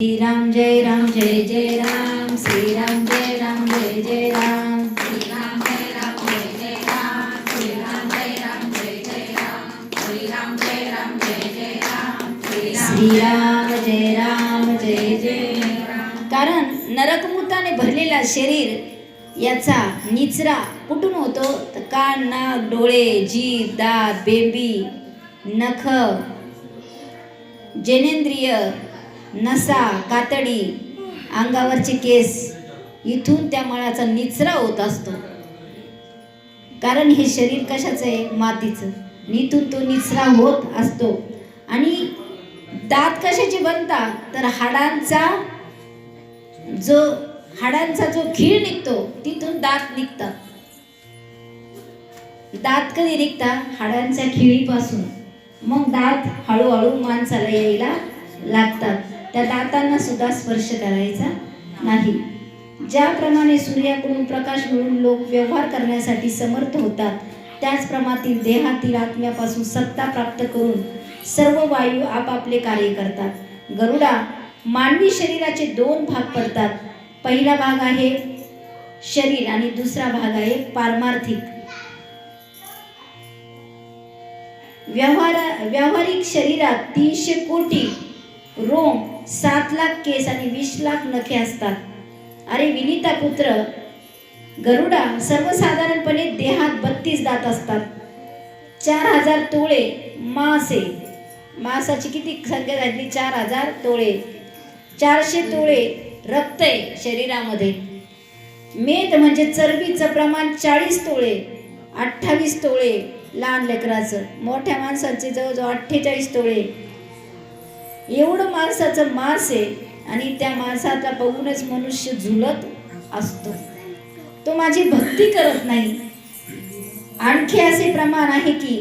श्री राम जय राम जय जय राम, श्री राम जय राम जय जय राम, श्री राम जय राम जय जय राम, श्री राम जय राम जय जय राम, श्री राम जय राम जय जय राम, श्री राम जय राम जय जय राम. कारण नरकमुताने भरलेला शरीर याचा निचरा कुठून होतो तर कान, नाक, डोळे, जीभ, दात, बेंबी, नख, जनेंद्रिय, नसा, कातडी, अंगावरचे केस, इथून त्या मळाचा निचरा होत असतो. कारण हे शरीर कशाचं आहे? मातीचं. इथून तो निचरा होत असतो. आणि दात कशाचे बनतात तर हाडांचा जो खीळ निघतो तिथून दात निघतात. दात कधी निघतात? हाडांच्या खिळीपासून. मग दात हळूहळू माणसाला यायला लागतात. त्या दातांना सुद्धा स्पर्श करायचा नाही. ज्याप्रमाणे सूर्याकडून प्रकाश मिळून लोक व्यवहार करण्यासाठी समर्थ होतात, त्याचप्रमाणे देहातील आत्म्यापासून सत्ता प्राप्त करून सर्व वायू आपापले कार्य करतात. गरुडा, मानवी शरीराचे दोन भाग पडतात. पहिला भाग आहे शरीर आणि दुसरा भाग आहे पारमार्थिक. व्यावहारिक शरीरात 300 कोटी रोम, 7 लाख केस आणि 20 लाख नखे असतात. अरे विनीता पुत्र गरुडा, सर्वसाधारणपणे देहात 32 दात असतात. 4000 तोळे मांस आहे. मांसाची किती संख्या झाली? 4000 तोळे. 400 तोळे रक्त आहे शरीरामध्ये. मेद म्हणजे चरबीचं प्रमाण 40 तोळे. 28 तोळे लहान लेकराचं. मोठ्या माणसाचे जवळजवळ 48 तोळे. एवढं माणसाचं मांस आहे. आणि त्या माणसाला बघूनच मनुष्य झुलत असतो. तो माझी भक्ती करत नाही. आणखी असे प्रमाण आहे की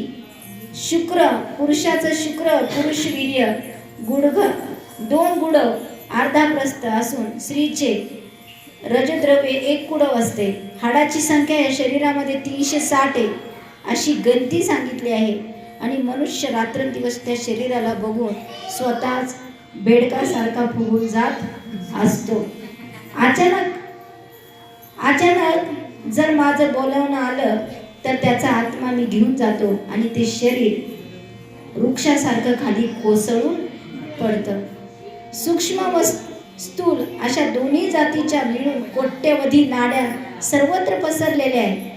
पुरुषाचं शुक्र पुरुष वीर्य गुडघ 2 गुडव अर्धा प्रस्थ असून स्त्रीचे रजद्रव्य 1 कुडव असते. हाडाची संख्या या शरीरामध्ये 360 आहे अशी गणती सांगितली आहे. आणि मनुष्य रात्रंदिवस त्या शरीराला बघून स्वतःच बेडकासारखा फुगून जात असतो. अचानक जर माझं बोलावणं आलं तर त्याचा आत्मा मी घेऊन जातो आणि ते शरीर वृक्षासारखं खाली कोसळून पडतं. सूक्ष्म व स्थूल अशा दोन्ही जातीच्या मिळून कोट्यवधी नाड्या सर्वत्र पसरलेल्या आहेत.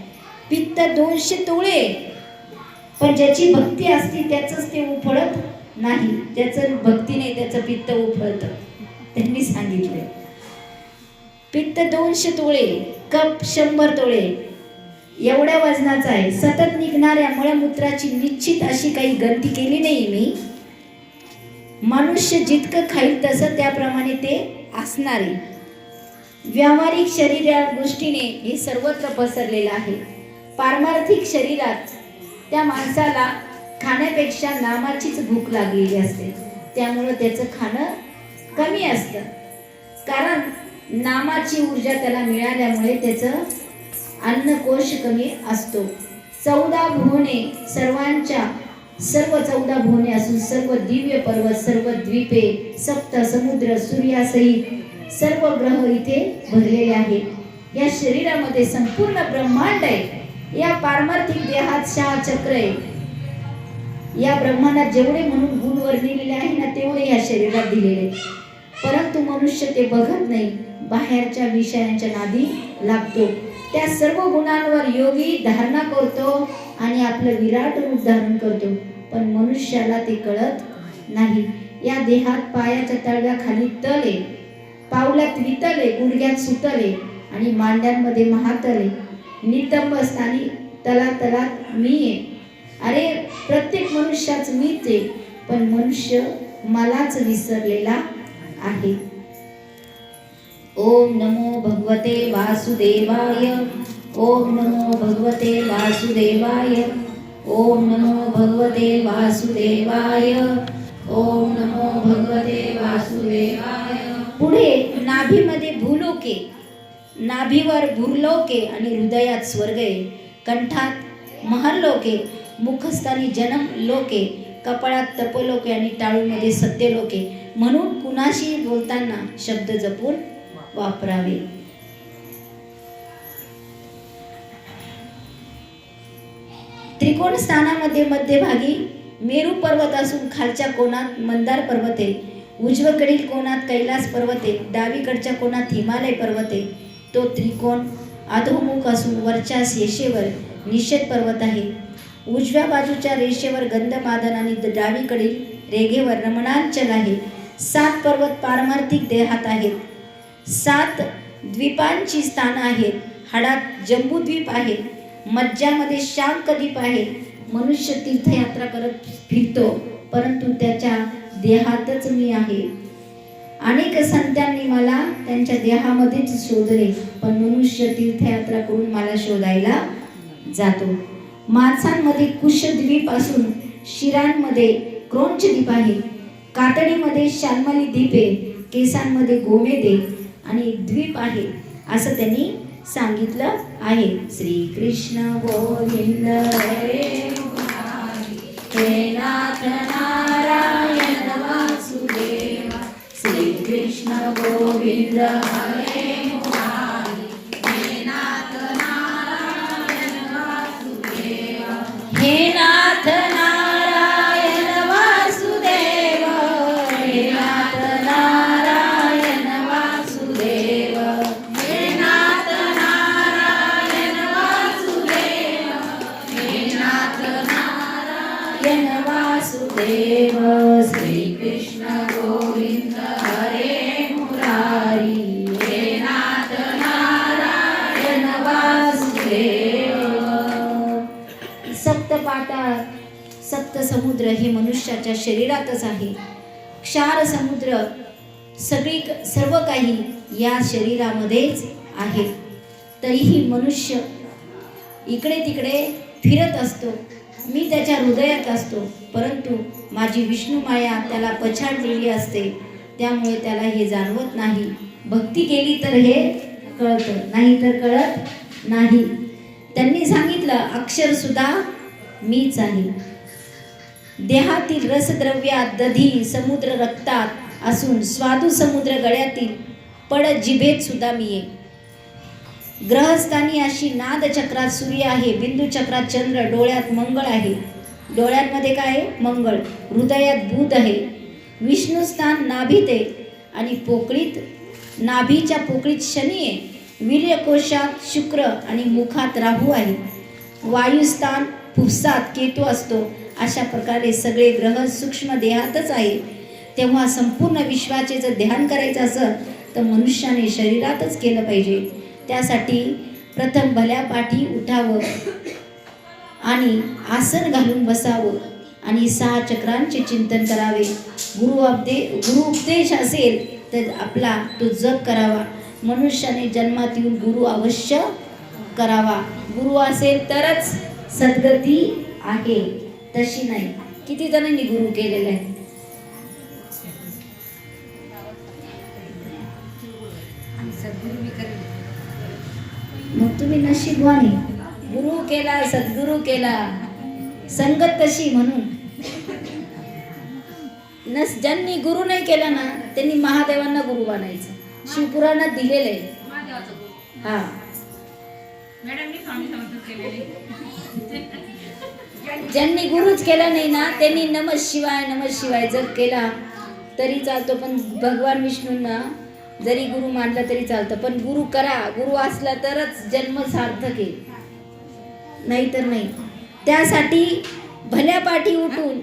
पित्त 200 तोळे. पण ज्याची भक्ती असते त्याचंच ते उफळत नाही. ज्याचं भक्ती नाही त्याचं पित्त उफळतं. त्यांनी सांगितले पित्त 200 तोळे, कप 100 तोळे एवढ्या वजनाचा आहे. सतत निघणाऱ्या मळमूत्राची निश्चित अशी काही गणती केली नाही मी. मनुष्य जितकं खाईल तसं त्याप्रमाणे ते असणारे. व्यावहारिक शरीर या गोष्टीने हे सर्वत्र पसरलेलं आहे. पारमार्थिक शरीरात त्या माणसाला खाण्यापेक्षा नामाचीच भूक लागलेली असते. त्यामुळं त्याचं खाणं कमी असतं. कारण नामाची ऊर्जा त्याला मिळाल्यामुळे त्याचं अन्नकोश कमी असतो. 14 भुवने सर्व 14 भुवने असून सर्व दिव्य पर्वत, सर्व द्वीपे, सप्त समुद्र, सूर्यासहित सर्व ग्रह इथे भरलेले आहेत. या शरीरामध्ये संपूर्ण ब्रह्मांड आहे. या पारमार्थिक देहात 6 चक्र आहे. या ब्रह्मांडात जेवढे म्हणून गुण वर्णिलेले आहे ना तेवढे या शरीरात दिलेले. परंतु मनुष्य ते बघत नाही. बाहेरच्या विषयांच्या नादी लागतो. त्या सर्व गुणांवर योगी धारणा करतो आणि आपलं विराट रूप धारण करतो. पण मनुष्याला ते कळत नाही. या देहात पायाच्या तळव्याखाली तल आहे, पावलात वितल आहे, गुडघ्यात सुतल आहे आणि मांड्यांमध्ये महातल आहे. नितंब स्थानी तलातलात मी आहे. अरे प्रत्येक मनुष्याच मीच आहे. पण मनुष्य मलाच विसरलेला आहे. ओम नमो भगवते वासुदेवाय. ओम नमो भगवते वासुदेवाय. ओम नमो भगवते वासुदेवाय. ओम नमो भगवते वासुदेवाय. पुढे नाभीमध्ये भूलोके, नाभीवर भूर्लोके आणि हृदयात स्वर्ग आहे. कंठात महर्लोके, मुखस्थानी जन्म लोके, कपाळात तपोलोके आणि टाळूमध्ये सत्यलोके. म्हणून कुणाशी बोलताना शब्द जपून वापरावे. त्रिकोण स्थानामध्ये मध्यभागी मेरू पर्वत असून खालच्या कोणात मंदार पर्वत आहे. उजवीकडील कोणात कैलास पर्वत आहे. डावीकडच्या कोणात हिमालय पर्वत आहे. तो त्रिकोण अधोमुख असून वरच्या रेषेवर निषेध पर्वत आहे. उजव्या बाजूच्या रेषेवर गंधमादन आणि डावीकडील रेघेवर रमणांचल आहे. 7 पर्वत पारमार्थिक देहात आहेत. 7 द्वीपांची स्थानं आहेत. हाडात जंबूद्वीप आहे. मज्जामध्ये शांकद्वीप आहे. मनुष्य तीर्थयात्रा करत फिरतो, परंतु त्याच्या देहातच मी आहे. अनेक संतांनी मला त्यांच्या देहामध्येच शोधले, पण मनुष्य तीर्थयात्रा करून मला शोधायला जातो. माणसांमध्ये कुशद्वीप असून शिरांमध्ये क्रौंच द्वीप आहे. कातडीमध्ये शाल्मली द्वीप आहे. केसांमध्ये गोमेद आहे आणि एक द्वीप आहे असं त्यांनी सांगितलं आहे. श्री कृष्ण गोविंद हरे मुरारी, हे नाथ नारायण वासुदेव. श्री कृष्ण गोविंद हरे मुरारी, हे नाथ नारायण वासुदेव. हे नाथ नारायण वासुदेव, हे नाथ नारायण वासुदेव. हे नाथ नारायण वासुदेव, हे नाथ नारायण वासुदेव. श्री कृष्ण गोविंद हरे मुरारी, हे नाथ नारायण वासुदेव. सप्त पाताळ, सप्त समुद्र हे मनुष्याच्या शरीरातच आहे. क्षार समुद्र सर्व काही या शरीरामध्येच आहे. तरीही मनुष्य इकडे तिकडे फिरत असतो. मी त्याच्या हृदयात असतो, परंतु माझी विष्णू माया त्याला पछाडलेली असते, त्यामुळे त्याला हे जाणवत नाही. भक्ती केली तर हे कळतं, नाही तर कळत नाही. त्यांनी सांगितलं, अक्षर सुद्धा मीच आहे. देहातील रसद्रव्यात दधी समुद्र रक्तात असून स्वादू समुद्र गळ्यातील पड जिभेत सुद्धा मी आहे. ग्रहस्थानी अशी नाद चक्रात सूर्य आहे. बिंदू चक्रात चंद्र. डोळ्यात मंगळ आहे. डोळ्यांमध्ये काय आहे? मंगळ. हृदयात बुध आहे. विष्णुस्थान नाभीत आहे आणि पोकळीत, नाभीच्या पोकळीत शनी आहे. वीर्यकोशात शुक्र आणि मुखात राहू आहे. वायुस्थान फुफ्सात केतू असतो. अशा प्रकारे सगळे ग्रह सूक्ष्म देहातच आहे. तेव्हा संपूर्ण विश्वाचे जर ध्यान करायचं असेल तर मनुष्याने शरीरातच केलं पाहिजे. त्यासाठी प्रथम भल्या पाठी उठावं आणि आसन घालून बसावं आणि 6 चक्रांचे चिंतन करावे. गुरु उपदेश असेल तर आपला तो जप करावा. मनुष्याने जन्मात येऊन गुरु अवश्य करावा. गुरु असेल तरच सद्गती आहे, तशी नाही. किती जणांनी गुरु केलेला आहे? मग तुम्ही नशीबवान. गुरु केला, सद्गुरु केला, संगत तशी. म्हणून ज्यांनी गुरु नाही केला ना त्यांनी महादेवांना गुरु बनायचं. शिवपुराणात दिलेलं आहे. हा, ज्यांनी गुरुच केला नाही ना त्यांनी नमः शिवाय जप केला तरी चालतो. पण भगवान विष्णूंना जरी गुरु मानला तरी चालतं, पण गुरु करा. गुरु असला तरच जन्म सार्थक आहे, नाहीतर नाही. त्यासाठी भल्या पाठी उठून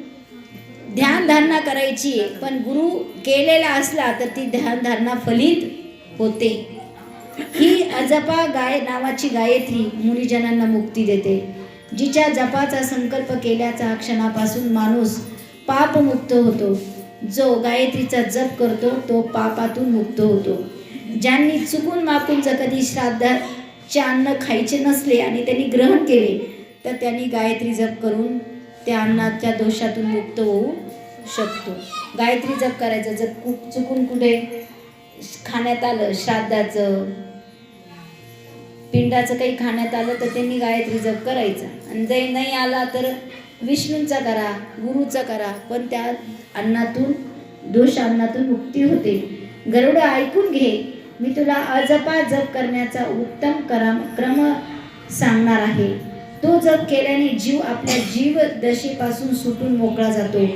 ध्यान धारणा करायची आहे. पण गुरु केलेला असला तर ती ध्यान धारणा फलित होते. ही अजपा नावाची गायत्री मुनिजनांना मुक्ती देते. जिच्या जपाचा संकल्प केल्याचा क्षणापासून माणूस पापमुक्त होतो. जो गायत्रीचा जप करतो तो पापातून मुक्त होतो. ज्यांनी चुकून मापून जर कधी श्राद्धाचे अन्न खायचे नसले आणि त्यांनी ग्रहण केले तर त्यांनी गायत्री जप करून त्या अन्नाच्या दोषातून मुक्त होऊ शकतो. गायत्री जप करायचं. जर चुकून कुठे खाण्यात आलं, श्राद्धाचं पिंडाचं काही खाण्यात आलं तर त्यांनी गायत्री जप करायचा. आणि जर नाही आला तर विष्णूंचा करा, गुरुचा करा, पण त्या अन्नातून दोषांनातून मुक्ती होते. गरुड ऐकून घे, मी तुला अजपा जप करण्याचा उत्तम क्रम सांगणार आहे. तो जप केल्याने जीव आपल्या जीव दशेपासून सुटून मोकळा जातो.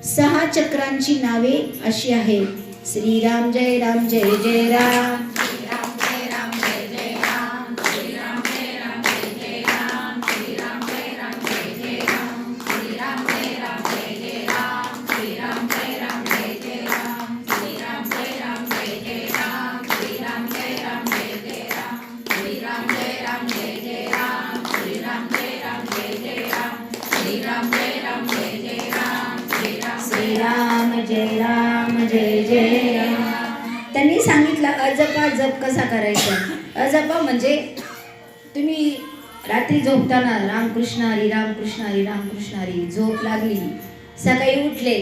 6 चक्रांची नावे अशी आहेत: श्रीराम जय राम जय जय राम, श्रीराम जय राम जय जय राम, श्रीराम जय राम जय जय राम, श्रीराम जय राम जय जय राम, श्रीराम जय राम जय जय राम, श्रीराम जय राम जय जय राम, श्रीराम जय राम जय जय राम, श्रीराम जय राम जय जय राम, श्रीराम जय राम जय जय राम, श्रीराम जय राम जय जय राम, श्रीराम जय राम जय जय राम, श्रीराम जय राम जय जय राम. त्यांनी सांगितलं अजपा जप कसा करायचा. अजपा म्हणजे तुम्ही रात्री झोपताना रामकृष्ण हरी रामकृष्ण हरी रामकृष्ण हरी झोप लागली, सकाळी उठले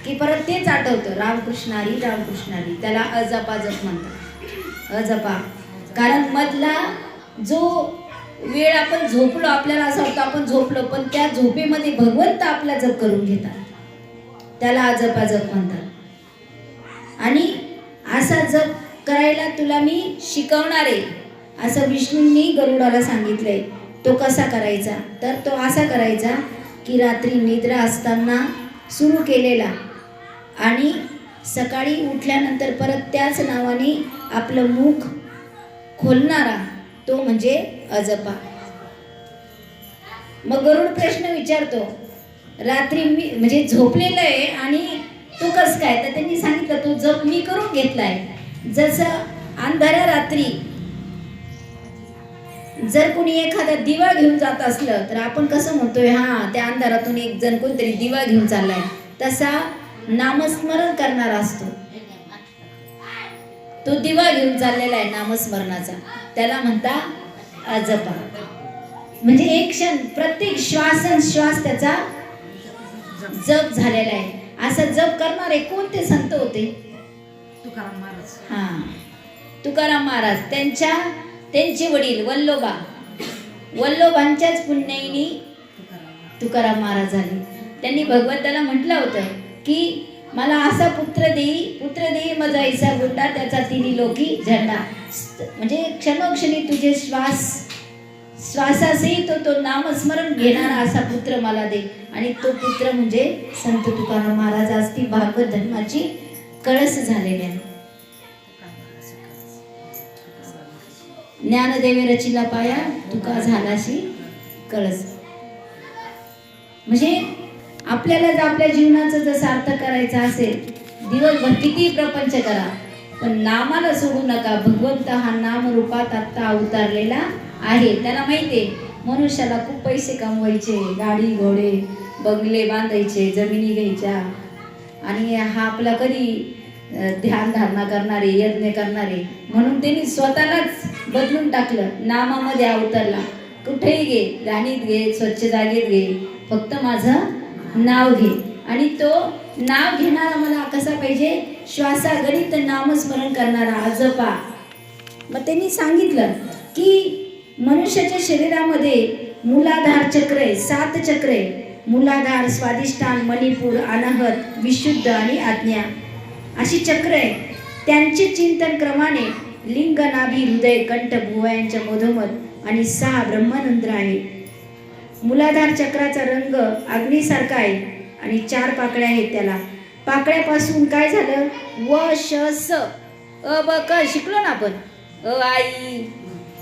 की परत तेच आठवतं रामकृष्ण हरी रामकृष्ण हरी, त्याला अजपा जप म्हणतात. अजपा कारण मधला जो वेळ आपण झोपलो, आपल्याला असं वाटतं आपण झोपलो, पण त्या झोपेमध्ये भगवंत आपला जप करून घेतात, त्याला अजपा जप म्हणतात. आणि असा जप करायला तुला मी शिकवणार आहे असं विष्णूंनी गरुडाला सांगितलंय. तो कसा करायचा, तर तो असा करायचा की रात्री निद्रा असताना सुरू केलेला आणि सकाळी उठल्यानंतर परत त्याच नावाने आपलं मुख खोलणारा, तो म्हणजे अजपा. मग गरुड प्रश्न विचारतो, रात्री मी म्हणजे झोपलेलं आहे आणि तो कसं काय, तर त्यांनी सांगितलं तो जप मी करून घेतलाय. जसं अंधाऱ्या रात्री जर कोणी एखादा दिवा घेऊन जात असलं तर आपण कसं म्हणतोय, हा त्या अंधारातून एक जण कोणतरी दिवा घेऊन चाललाय, तसा नामस्मरण करणारा असतो. तो दिवा घेऊन चाललेला आहे नामस्मरणाचा, त्याला म्हणता अजपा. म्हणजे एक क्षण प्रत्येक श्वास त्याचा जप झालेला आहे. असं जप करणारे कोणते संत होते? तुकाराम महाराज. हा, तुकाराम महाराज. त्यांचे वडील वल्लोबांच्याच पुण्याईनी तुकाराम महाराज झाले. त्यांनी भगवंताला म्हटलं होतं की मला असा पुत्र देई माझा ऐसा गुंडा, त्याचा तिन्ही लोकी झेंडा. म्हणजे क्षणोक्षणी तुझे श्वासासही तो नामस्मरण घेणारा असा पुत्र मला दे. आणि तो पुत्र म्हणजे संत तुकाराम महाराज. आज ती भागवत धर्माची कळस झालेली आहे. ज्ञानदेवे रचिला पाया, तुका झालाशी कळस. म्हणजे आपल्याला जर आपल्या जीवनाचं जर सार्थक करायचं असेल, दिवसभर किती प्रपंच करा, पण नामाला सोडू नका. भगवंत हा नाम रूपात आत्ता अवतारलेला आहे. त्याला माहितीये मनुष्याला खूप पैसे कमवायचे, गाडी घोडे बंगले बांधायचे, जमिनी घ्यायच्या, आणि हा आपला कधी ध्यान धारणा करणारे, यज्ञ करणारे, म्हणून त्यांनी स्वतःलाच बदलून टाकलं, नामामध्ये अवतरला. कुठेही घे, गाणीत घे, स्वच्छ जागेत घे, फक्त माझं नाव घे. आणि तो नाव घेणारा मला कसा पाहिजे, श्वासागणित नामस्मरण करणारा अजपा. मग त्यांनी सांगितलं की मनुष्याच्या शरीरामध्ये मूलाधार चक्र आहे, 7 चक्र आहे. मूलाधार, स्वादिष्ठान, मणिपूर, अनाहत, विशुद्ध आणि आज्ञा अशी चक्र आहे. त्यांचे चिंतन क्रमाने लिंग, नाभी, हृदय, कंठ, भुवयांच्या मधोमध आणि 6 ब्रह्मरंध्र आहे. मूलाधार चक्राचा रंग अग्नीसारखा आहे आणि 4 पाकळ्या आहेत त्याला. पाकळ्यापासून काय झालं, व श स अ ब क शिकलो ना आपण, अ आई.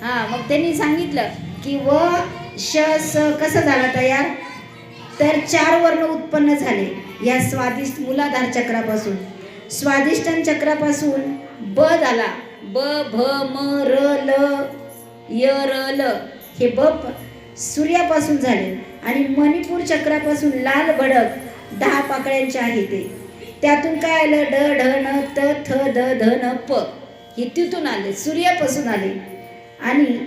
हा, मग त्यांनी सांगितलं की व श स कसं झाला तयार, तर 4 वर्ण उत्पन्न झाले या स्वादिष्ट मूलाधार चक्रापासून. स्वादिष्टान चक्रापासून ब झाला, ब भ म र ल य र ल, हे ब सूर्यापासून झाले. आणि मणिपूर चक्रापासून लाल भडक 10 पाकळ्यांचे आहे ते. त्यातून काय आलं, ड ढ न त थ द ध न प, हे तिथून आले, सूर्यापासून आले. आणि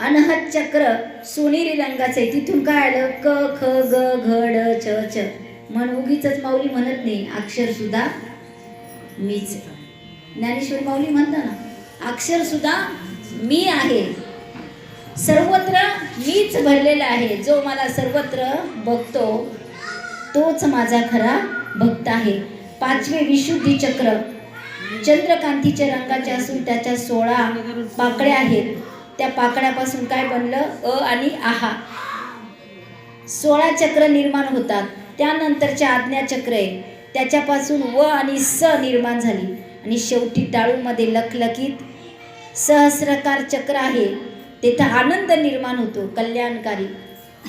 अनहत चक्र सोनेरी रंगाचे, तिथून काय आलं, क ख ग घ ड छ छ. मन उगीच माऊली म्हणत नाही, अक्षर सुद्धा मीच. ज्ञानेश्वर माऊली म्हणता ना, अक्षर सुद्धा मी आहे, सर्वत्र मीच भरलेला आहे. जो मला सर्वत्र बघतो तोच माझा खरा भक्त आहे. 5वे विशुद्धी चक्र चंद्रकांतीच्या रंगाचे असून त्याच्या 16 पाकळ्या आहेत. त्या पाकळ्यापासून काय बनलं? आणि आहा 16 चक्र निर्माण होतात. त्यानंतरच्या आज्ञा चक्र आहे, त्याच्यापासून आणि स निर्माण झाली. आणि शेवटी टाळूमध्ये लखलखीत सहस्रकार चक्र आहे. तेथे आनंद निर्माण होतो, कल्याणकारी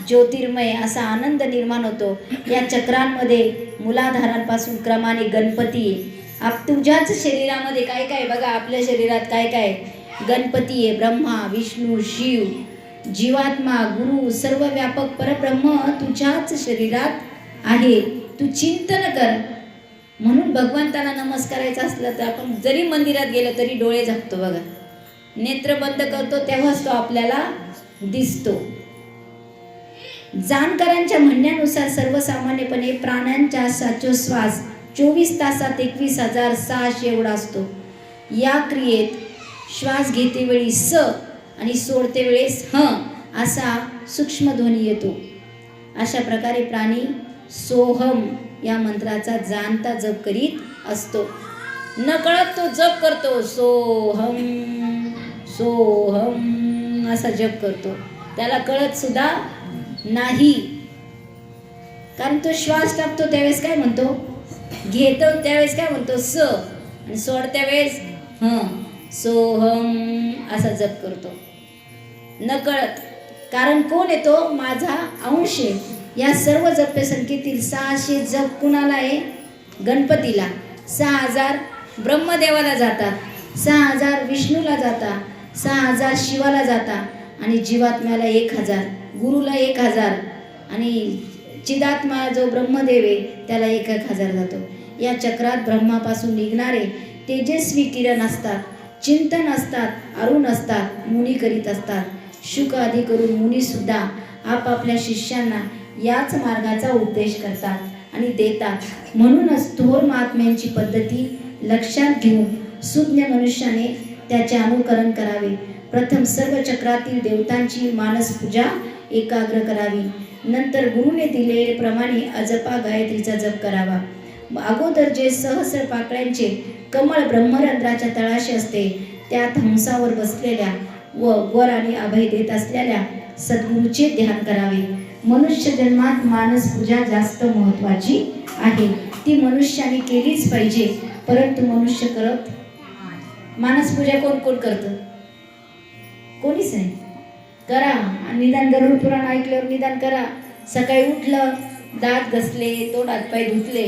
ज्योतिर्मय असा आनंद निर्माण होतो. या चक्रांमध्ये मूलाधारांपासून क्रमाने गणपती आहे. तुझ्याच शरीरामध्ये काय काय बघा, आपल्या शरीरात काय काय? गणपती आहे, ब्रह्मा विष्णू शिव जीवात्मा गुरु सर्व व्यापक परब्रह्म तुझ्याच शरीरात आहे. तू चिंतन कर. म्हणून भगवंताला नमस्कारायचं असलं तर आपण जरी मंदिरात गेलो तरी डोळे झाकतो बघा, नेत्र बंद करतो, तेव्हाच तो आपल्याला दिसतो. जाणकारांच्या म्हणण्यानुसार सर्वसामान्यपणे प्राण्यांचा श्वासोच्छ्वास 24 तासात 21,600 एवढा असतो. या क्रियेत श्वास घेते वेळी स आणि सोडते वेळेस ह असा सूक्ष्म ध्वनी येतो. अशा प्रकारे प्राणी सोहम या मंत्राचा जाणता जप करीत असतो. नकळत तो जप करतो, सोहम सोहम असा जप करतो. त्याला कळत सुद्धा नाही, कारण तो श्वास टाकतो त्यावेळेस काय म्हणतो? घेतो त्यावेळेस काय म्हणतो? स आणि सोडत्या वेळेस ह सोहम असा जप करतो नकळत. कारण कोण येतो? माझा अंश आहे. या सर्व जप्य संख्येतील 600 जप कुणाला आहे? गणपतीला. 6000 ब्रह्मदेवाला जातात, 6000 विष्णूला जातात, 6000 शिवाला जातात आणि जीवात्म्याला 1000, गुरुला 1000 आणि चिदात्मा जो ब्रह्मदेव आहे त्याला 1000 जातो. या चक्रात ब्रह्मापासून निघणारे तेजस्वी किरण असतात, चिंतन असतात, अरुण असतात, मुनी करीत असतात. शुक आदी करून मुनी सुद्धा आपापल्या शिष्यांना याच मार्गाचा उपदेश करतात आणि देतात. म्हणूनच थोर महात्म्यांची पद्धती लक्षात घेऊन सुज्ञ मनुष्याने त्याचे अनुकरण करावे. प्रथम सर्व चक्रातील देवतांची मानस पूजा एकाग्र करावी. नंतर गुरुने दिलेल्याप्रमाणे अजपा गायत्रीचा जप करावा. अगोदर जे सहस्र पाकळ्यांचे कमळ ब्रह्मरंध्राच्या तळाशी असते त्यात हंसावर बसलेल्या व वर आणि अभय देत असलेल्या सद्गुरूचे ध्यान करावे. मनुष्य जन्मात मानस पूजा जास्त महत्त्वाची आहे. ती मनुष्याने केलीच पाहिजे. परंतु मनुष्य करत मानस पूजा कोण कोण करतं? कोणीच नाही. करा आणि निदान गरुड पुराण ऐकल्यावर निदान करा. सकाळी उठलं, दात घसले, तोंड हातपाय धुतले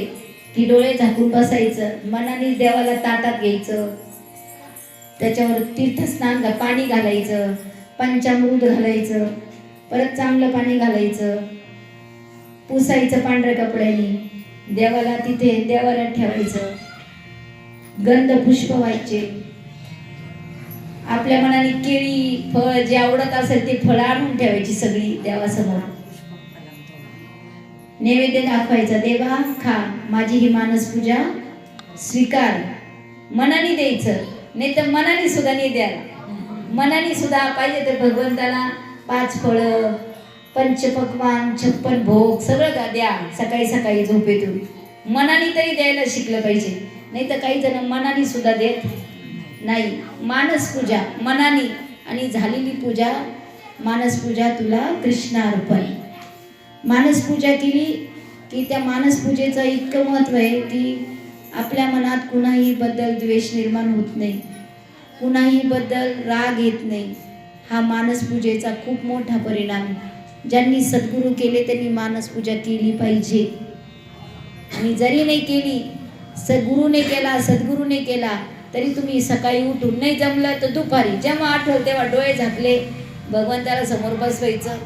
की डोळे झाकून बसायचं, मनाने देवाला ताटात घ्यायचं, त्याच्यावर तीर्थस्नान पाणी घालायचं, पंचामृत घालायचं, परत चांगलं पाणी घालायचं, पुसायचं पांढऱ्या कपड्याने, देवाला तिथे देवाला ठेवायचं, गंध पुष्प व्हायचे, आपल्या मनाने केळी फळ जे आवडत असेल ते फळं आणून ठेवायची सगळी देवासमोर, नैवेद्य दाखवायचा, देवा खा, माझी ही मानस पूजा स्वीकार. मनाने द्यायचं, नाही तर मनाने सुद्धा नाही द्याल. मनाने सुद्धा पाहिजे तर भगवंताला 5 फळं, पंचपक्वान, 56 भोग सगळं द्या सकाळी सकाळी झोपेतून. मनाने तरी द्यायला शिकलं पाहिजे, नाही तर काही जण मनाने सुद्धा देत नाही. मानस पूजा मनाने आणि झालेली पूजा मानस पूजा तुला कृष्णार्पण. मानस पूजा केली की त्या मानस पूजेचं इतकं महत्त्व आहे की आपल्या मनात कुणाही बद्दल द्वेष निर्माण होत नाही, कुणाही बद्दल राग येत नाही. हा मानस पूजेचा खूप मोठा परिणाम. ज्यांनी सद्गुरू केले त्यांनी मानस पूजा केली पाहिजे. आणि जरी नाही केली, सद्गुरूने केला, सद्गुरूने केला तरी तुम्ही सकाळी उठून, नाही जमलं तर दुपारी जेव्हा आठवलं तेव्हा डोळे झाकले, भगवंताला समोर बसवायचं,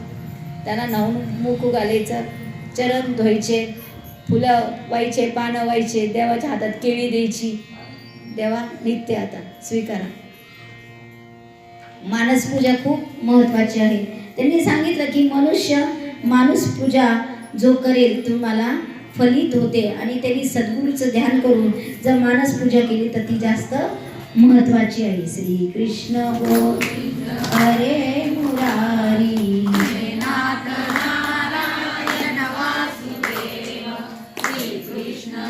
त्यांना न्हाऊन मुख घालायचं, चरण धुवायचे, फुलं व्हायचे, पानं व्हायचे, देवाच्या हातात केळी द्यायची, देवा नित्य आता स्वीकारा. मानस पूजा खूप महत्त्वाची आहे. त्यांनी सांगितलं की मनुष्य मानस पूजा जो करेल तुम्हाला फलित होते. आणि त्यांनी सद्गुरूचं ध्यान करून जर मानस पूजा केली तर ती जास्त महत्त्वाची आहे. श्री कृष्ण गोविंद हरे मुरारी, नाथ नारायण वासुदेव, श्री कृष्ण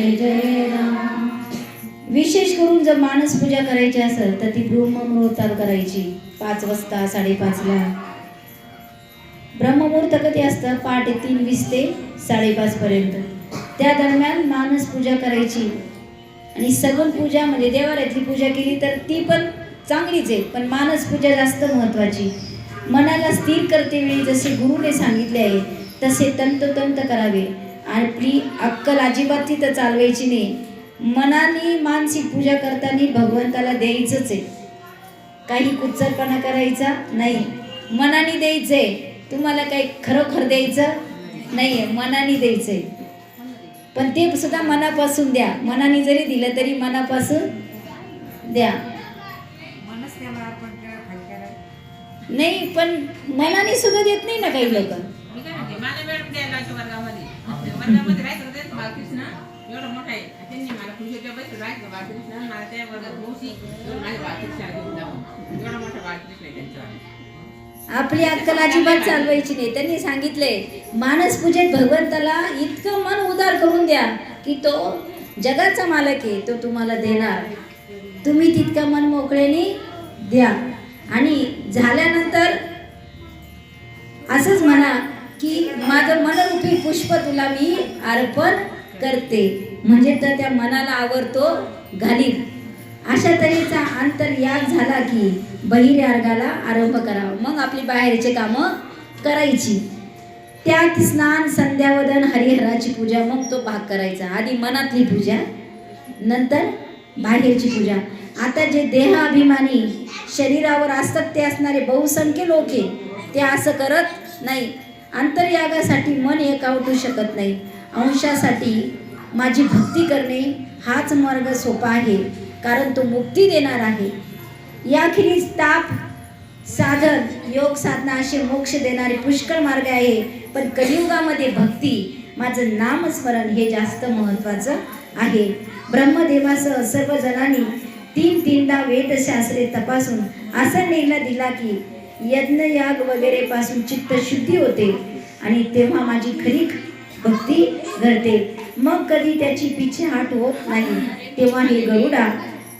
जय जय राम. विशेष करून जर मानस पूजा करायची असेल तर ती ब्रह्ममुहूर्तावर करायची, 5 वाजता 5:30ला. ब्रह्ममुहूर्त कधी असतं? पहाटे 3:20 ते 5:30 पर्यंत. त्या दरम्यान मानस पूजा करायची. आणि सगुण पूजा म्हणजे देवाऱ्यातली पूजा केली तर ती पण चांगलीच आहे, पण मानस पूजा जास्त महत्त्वाची. मनाला स्थिर करते वेळी जसे गुरुने सांगितले आहे तसे तंतोतंत करावे. आपली अक्कल अजिबात तिथं चालवायची नाही. मनाने मानसिक पूजा करताना भगवंताला द्यायचंच आहे, काही कुच्चरपणा करायचा नाही. मनाने द्यायचंय, तुम्हाला काही खरोखर द्यायचं नाहीये, मनाने द्यायचंय. पण ते सुद्धा मनापासून द्या. मनाने जरी दिलं तरी मनापासून द्या. नाही पण मनाने सुद्धा देत नाही ना काही लोक. एवढं मोठं आहे त्यांनी मला खुशीच्या बस राहायचं बाळकृष्ण मला त्या वर्गात मोशी माझ्या बाळकृष्णाला घेऊन जावं. एवढा मोठा बाळकृष्ण आहे त्यांच्यावर. आपली अक्कल अजिबात चालवायची नाही. त्यांनी सांगितले मानस पूजेत भगवंताला इतकं मन उदार करून द्या की तो जगाचा मालक आहे, तो तुम्हाला देणार. तुम्ही तितकं मन मोकळेने द्या. आणि झाल्यानंतर असंच म्हणा की माझं मनरूपी पुष्प तुला मी अर्पण करते, म्हणजे तर त्या मनाला आवडतो घालील. अशा तऱ्हेचा अंतर्याग झाला की बहिर्यागाला आरंभ करावा. मग आपली बाहेरचे कामं करायची. त्यात स्नान संध्यावदन हरिहराची पूजा, मग तो भाग करायचा. आधी मनातली पूजा, नंतर बाहेरची पूजा. आता जे देहाभिमानी शरीरावर असतात ते असणारे बहुसंख्य लोक आहे, ते असं करत नाही. अंतर्यागासाठी मन एकवटू शकत नाही. अंशासाठी माझी भक्ती करणे हाच मार्ग सोपा आहे, कारण तो मुक्ती देणार आहे. याखेरीज ताप साधन योग साधना असे मोक्ष देणारे पुष्कळ मार्ग आहे, पण कलियुगामध्ये भक्ती, माझं नामस्मरण हे जास्त महत्त्वाचं आहे. ब्रह्मदेवासह सर्व जणांनी 3-3दा वेदशास्त्रे तपासून असा निर्णय दिला की यज्ञ याग वगैरे पासून चित्त शुद्धी होते आणि तेव्हा माझी खरी भक्ती घडते. मग कधी त्याची पिछेहाट होत नाही. तेव्हा हे गरुडा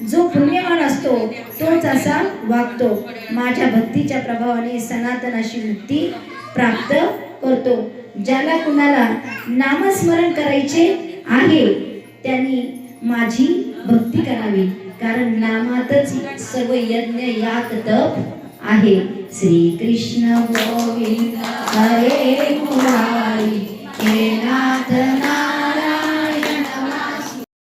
जो पुण्यवान असतो तोच असा वागतो. माझ्या भक्तीच्या प्रभावाने सनातन अशी मुक्ती प्राप्त करतो. ज्याला कुणाला नामस्मरण करायचे आहे त्यांनी माझी भक्ती करावी, कारण नामातच सर्व यज्ञ याग तप आहे. श्री कृष्ण गोविंद हरे मुरारी हे नाथ